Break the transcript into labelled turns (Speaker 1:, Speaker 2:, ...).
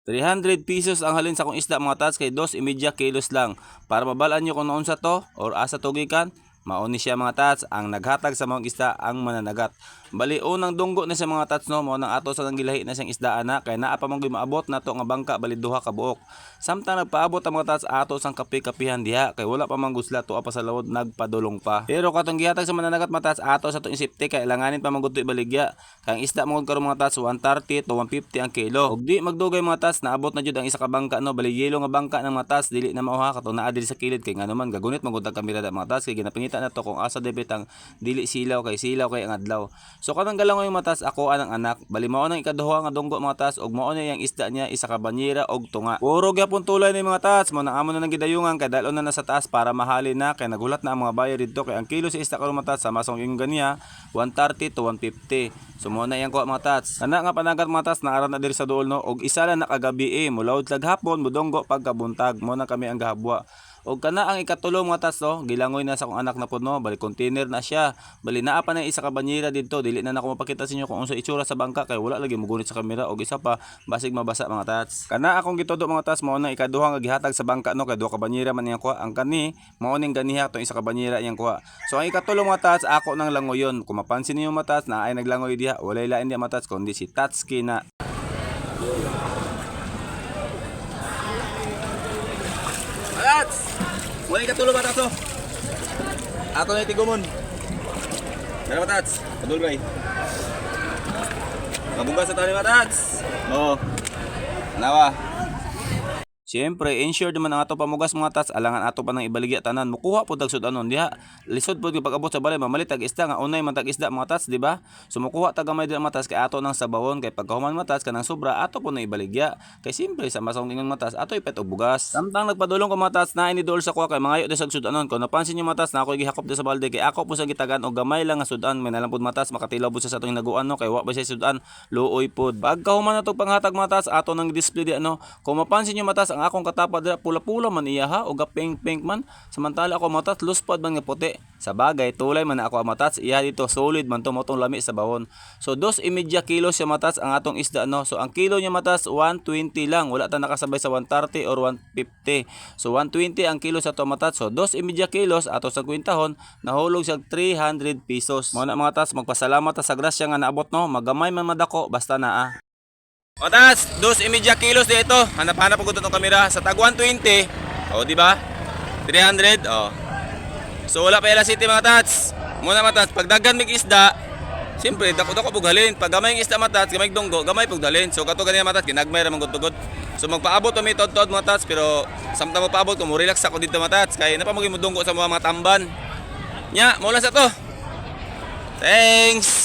Speaker 1: 300 pesos ang halin sa akong isda mga tats kay 2.5 kilos lang. Para mabalaan nyo kung noon sa to or asa to gikan, mauni siya mga tats ang naghatag sa mga isda ang mananagat. Bali unang dunggo na sa mga tats no, mo nang ato sa nang gilahi na siyang isda ana kay naa pa man maabot nato nga bangka bali duha ka buok. Samtang nagpaabot ang mga tats ato sang kapi-kapihan diha kay wala pa man gusla to pa sa lawod nagpadulong pa. Pero katong gihatag sa mananagat mga tats ato sa to insipte kay ilanganin pa man gud to ibaligya. Kay ang isda mo karon mga tats 130 to 150 ang kilo. Ug di magdugay mga tats naabot na jud ang isa ka bangka no, bali yelo nga bangka ng mga tats dili na mauha katong naa diri sa kilid kay ngano man gagunit magud kamera da mga tats kay ginapingita na to kung asa debit ang dili silaw kay ang adlaw. So kanang galangoy mga tats ako anang anak bali mao nang ikaduha nga dunggo mga tats ug mao na yang isda niya isa ka banyera og tunga. Puro gyapon tulay ni mga tats mo nang amo na nang gidayungan kay dalon na sa taas para mahalin na kay nagulat na ang mga buyer didto kay ang kilo sa isda karon mga tats sa masong yung ganiya 130 to 150. So mo na yang kuha mga tats. Ana nga panagat mga tats naaran na diri sa duol no og isa lang nakagabi mulawod lag hapon mudonggo pagkabuntag mo na kami ang gahabwa. Og kana ang ikatulo mga tats no, gilangoy na sa akong anak na pod no, bali container na siya. Bali naa pa na isa ka banyera didto, dili na nako mapakita sa inyo kung unsa itsura sa bangka kay wala lagi mugunit sa kamera og isa pa basig mabasa mga tats. Kana akong gitudo mga tats mao na ikaduha nga gihatag sa bangka no kay duha ka banyera man iyang kuha. Ang kani mao ning ganiha tong isa ka banyera iyang kuha. So ang ikatulo mga tats ako nang langoyon. Kung mapansin niyo mga tats na ay naglangoy diha, walay lain diha mga tats kundi si Tatski na. Tats! Muna ikatulo ba tats o? Ato na itigumon. Meron ba tats? Padul ba eh? Mabungga sa tali ba tats? Oo. Nawa. Siyempre, insured naman ang ato pamugas mga tats, alangan ato pa nang ibaligya tanan. Mukuha po tag sudanon diha. Lisod po pag abot sa balay mamalit tag isda nga unay man tag isda mga tats, di ba? Sumukuha tag gamay din mga tats kay ato nang sabawon kay pagkahuman mga tats kanang sobra ato po na ibaligya. Kay siyempre sa masong ingon mga tats ato ipet og bugas. Samtang nagpadulong ko mga tats na ini dol sa kuha kay mangayo sa sudanon. Kung napansin niyo mga tats na ako gihakop sa balde kay ako po sa gitagan og gamay lang nga sudan. May nalang pud mga tats makatilaw pud sa atong hinaguan no kay wa ba siya sudan luoy pud. Pagkahuman na tog panghatag mga tats ato nang display di ano. Kung mapansin niyo mga tats ang akong katapad pula-pula man iya ha o pink man samantala ako matats luspad man nga puti sa bagay tulay man ako matats iya dito solid man to motong lami sa bawon. So 2.5 kilos siya matats ang atong isda no. So ang kilo niya matats 120 lang wala ta nakasabay sa 130 or 150. So 120 ang kilo sa to matats. So 2.5 kilos ato sa kwintahon nahulog siya 300 pesos. Mo na mga tats magpasalamat ta sa grasya nga naabot no magamay man madako basta naa. O tas, 2.5 kilos dito. Hanap-hanap ko itong kamera sa tag 120. O, di ba? 300. O. So wala pa City mga tats. Muna mga tats, pag daghan mig isda, siyempre dako-dako pughalin. Pag gamay ng isda mga tats, gamay dunggo, gamay pughalin. So kato ganyan mga tats, ginagmay ra man gud-tugod. So magpaabot kami tod-tod mga tats, pero samtang magpaabot ko mo relax ako dito mga tats kay napamagi mo dunggo sa mga tamban. Nya, mula sa to. Thanks.